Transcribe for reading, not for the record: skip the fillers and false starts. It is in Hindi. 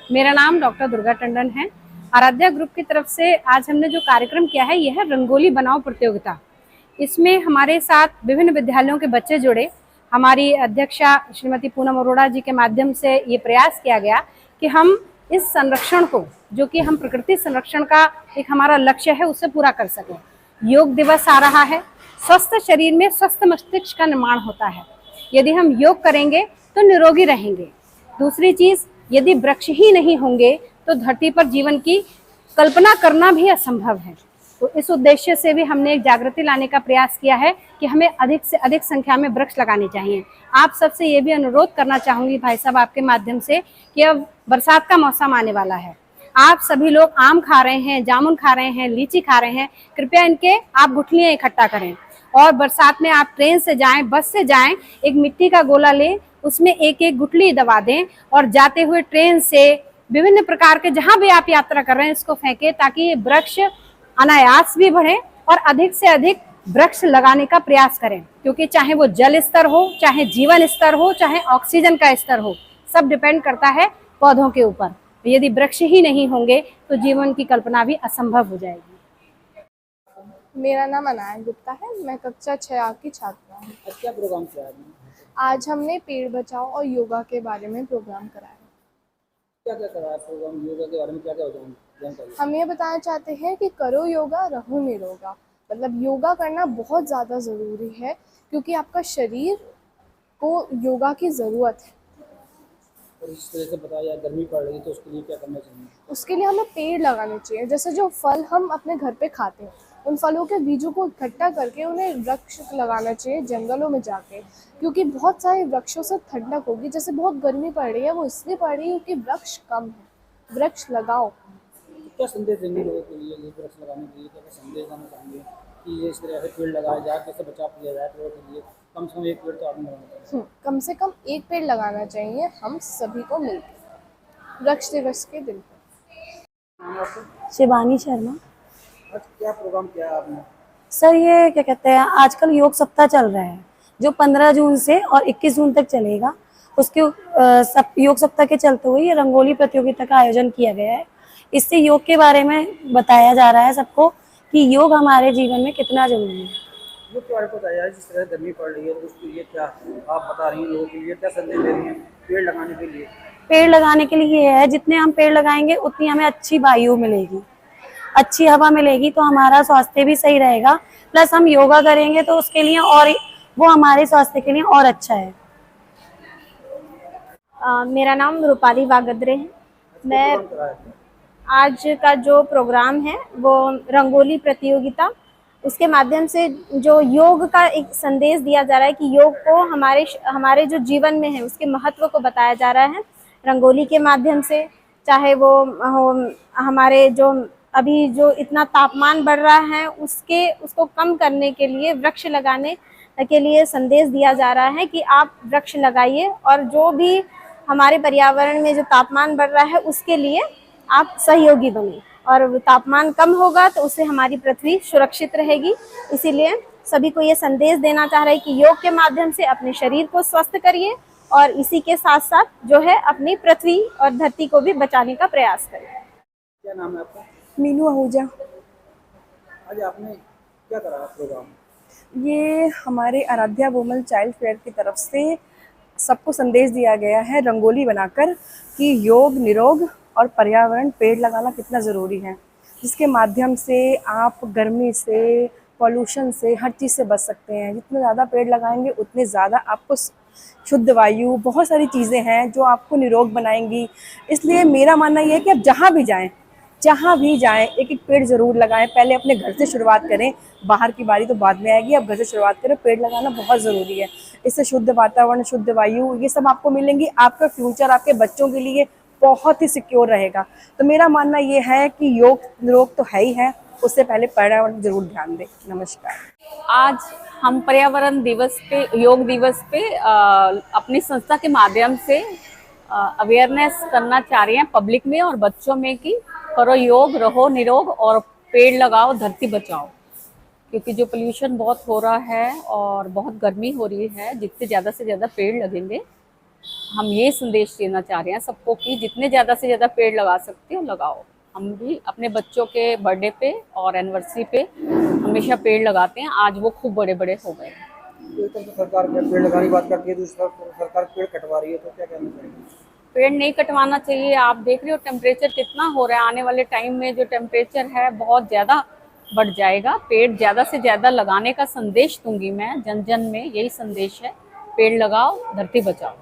मेरा नाम डॉक्टर दुर्गा टंडन है। आराध्या ग्रुप की तरफ से आज हमने जो कार्यक्रम किया है यह है रंगोली बनाओ प्रतियोगिता। इसमें हमारे साथ विभिन्न विद्यालयों के बच्चे जुड़े। हमारी अध्यक्षा श्रीमती पूनम अरोड़ा जी के माध्यम से ये प्रयास किया गया कि हम इस संरक्षण को, जो कि हम प्रकृति संरक्षण का एक हमारा लक्ष्य है, उसे पूरा कर सकें। योग दिवस आ रहा है। स्वस्थ शरीर में स्वस्थ मस्तिष्क का निर्माण होता है। यदि हम योग करेंगे तो निरोगी रहेंगे। दूसरी चीज, यदि वृक्ष ही नहीं होंगे तो धरती पर जीवन की कल्पना करना भी असंभव है। तो इस उद्देश्य से भी हमने एक जागृति लाने का प्रयास किया है कि हमें अधिक से अधिक संख्या में वृक्ष लगाने चाहिए। आप सबसे ये भी अनुरोध करना चाहूंगी भाई साहब आपके माध्यम से कि अब बरसात का मौसम आने वाला है। आप सभी लोग आम खा रहे हैं, जामुन खा रहे हैं, लीची खा रहे हैं, कृपया इनके आप गुठलियां इकट्ठा करें। और बरसात में आप ट्रेन से जाएं, बस से जाएं, एक मिट्टी का गोला लें, उसमें एक एक गुठली दबा दें और जाते हुए ट्रेन से विभिन्न प्रकार के जहां भी आप यात्रा कर रहे हैं इसको फेंकें, ताकि ये वृक्ष अनायास भी बढ़े और अधिक से अधिक वृक्ष लगाने का प्रयास करें। क्योंकि चाहे वो जल स्तर हो, चाहे जीवन स्तर हो, चाहे ऑक्सीजन का स्तर हो, सब डिपेंड करता है पौधों के ऊपर। यदि वृक्ष ही नहीं होंगे तो जीवन की कल्पना भी असंभव हो जाएगी। मेरा नाम अनाया गुप्ता है। मैं कक्षा 6A की छात्रा हूँ। आज क्या प्रोग्राम किया आपने? आज हमने पेड़ बचाओ और योगा के बारे में प्रोग्राम कराया। क्या क्या कराया प्रोग्राम? योगा के बारे में क्या क्या जानकारी? हम ये बताना चाहते हैं कि करो योगा रहो निरोगा। मतलब योगा करना बहुत ज़्यादा ज़रूरी है, क्योंकि आपका शरीर को योगा की ज़रूरत है। और इस तरह से बताया, गर्मी पड़ रही है तो उसके लिए क्या करना चाहिए? उसके लिए हमें पेड़ लगाने चाहिए। जैसे जो फल हम अपने घर पे खाते हैं, उन फलों के बीजों को इकट्ठा करके उन्हें वृक्ष लगाना चाहिए जंगलों में जाके, क्योंकि बहुत सारे वृक्षों से ठंडक होगी। जैसे बहुत गर्मी पड़ रही है, वो इसलिए पड़ रही है क्योंकि वृक्ष कम है। वृक्ष लगाओ। क्या संदेश देंगे लोगों के लिए ये वृक्ष लगाने के लिए? क्या क्या संदेश देना चाहेंगे कि ये इस तरह से पेड़ लगाया जाए, कैसे बचाव किया जाए पेड़ों के लिए? कम से कम एक पेड़ तो आपने लगाना चाहिए। कम से कम एक पेड़ लगाना चाहिए हम सभी को मिलकर वृक्ष दिवस के दिन पर। शिवानी शर्मा। आज क्या प्रोग्राम किया आपने? सर ये क्या कहते हैं, आजकल योग सप्ताह चल रहा है जो 15 जून से और 21 जून तक चलेगा। उसके योग सप्ताह के चलते हुए ये रंगोली प्रतियोगिता का आयोजन किया गया है। इससे योग के बारे में बताया जा रहा है सबको कि योग हमारे जीवन में कितना जरूरी है। योग के बारे में बताया जाए, जिस तरह से गर्मी पड़ रही है तो उसके लिए क्या आप बता रही हैं लोगों के लिए? क्या संदेश दे रही हैं पेड़ लगाने के लिए? पेड़ लगाने के लिए ये है, जितने हम पेड़ लगाएंगे उतनी हमें अच्छी वायु मिलेगी, अच्छी हवा मिलेगी, तो हमारा स्वास्थ्य भी सही रहेगा। प्लस हम योगा करेंगे तो उसके लिए और वो हमारे स्वास्थ्य के लिए और अच्छा है। मेरा नाम रूपाली वागद्रे है। मैं आज का जो प्रोग्राम है वो रंगोली प्रतियोगिता, उसके माध्यम से जो योग का एक संदेश दिया जा रहा है कि योग को हमारे जो जीवन में है उसके महत्व को बताया जा रहा है रंगोली के माध्यम से। चाहे वो हमारे जो अभी जो इतना तापमान बढ़ रहा है उसको कम करने के लिए वृक्ष लगाने के लिए संदेश दिया जा रहा है कि आप वृक्ष लगाइए, और जो भी हमारे पर्यावरण में जो तापमान बढ़ रहा है उसके लिए आप सहयोगी बने, और तापमान कम होगा तो उससे हमारी पृथ्वी सुरक्षित रहेगी। इसीलिए सभी को ये संदेश देना चाह रहे हैं कि योग के माध्यम से अपने शरीर को स्वस्थ करिए और इसी के साथ साथ जो है अपनी पृथ्वी और धरती को भी बचाने का प्रयास करें। क्या नाम है आपका? मीनू आहूजा। आज आपने क्या करा प्रोग्राम? ये हमारे आराध्या वुमन चाइल्ड फेयर की तरफ से सबको संदेश दिया गया है रंगोली बनाकर कि योग निरोग और पर्यावरण पेड़ लगाना कितना ज़रूरी है, जिसके माध्यम से आप गर्मी से, पॉल्यूशन से, हर चीज़ से बच सकते हैं। जितने ज़्यादा पेड़ लगाएंगे उतने ज़्यादा आपको शुद्ध वायु, बहुत सारी चीज़ें हैं जो आपको निरोग बनाएंगी। इसलिए मेरा मानना ये है कि आप जहाँ भी जाएं एक एक पेड़ ज़रूर लगाएं। पहले अपने घर से शुरुआत करें, बाहर की बारी तो बाद में आएगी। आप घर से शुरुआत करें, पेड़ लगाना बहुत ज़रूरी है। इससे शुद्ध वातावरण, शुद्ध वायु, ये सब आपको मिलेंगी। आपका फ्यूचर आपके बच्चों के लिए बहुत ही सिक्योर रहेगा। तो मेरा मानना ये है कि योग निरोग तो है ही है, उससे पहले पर्यावरण जरूर ध्यान दें। नमस्कार। आज हम पर्यावरण दिवस पे, योग दिवस पे अपनी संस्था के माध्यम से अवेयरनेस करना चाह रहे हैं पब्लिक में और बच्चों में कि करो योग, रहो निरोग और पेड़ लगाओ, धरती बचाओ। क्योंकि जो पोल्यूशन बहुत हो रहा है और बहुत गर्मी हो रही है, जितने ज़्यादा से ज़्यादा पेड़ लगेंगे हम ये संदेश देना चाह रहे हैं सबको कि जितने ज़्यादा से ज़्यादा पेड़ लगा सकते हो लगाओ। हम भी अपने बच्चों के बर्थडे पे और एनिवर्सरी पे हमेशा पेड़ लगाते हैं, आज वो खूब बड़े बड़े हो गए। तो एक तरफ तो सरकार पेड़ लगाने की बात करती है, दूसरी तरफ सरकार पेड़ कटवा रही है, तो क्या कहना चाहिए? पेड़ नहीं कटवाना चाहिए। आप देख रहे हो टेम्परेचर कितना हो रहा है, आने वाले टाइम में जो टेम्परेचर है बहुत ज़्यादा बढ़ जाएगा। पेड़ ज़्यादा से ज़्यादा लगाने का संदेश दूंगी मैं, जन जन में यही संदेश है, पेड़ लगाओ धरती बचाओ।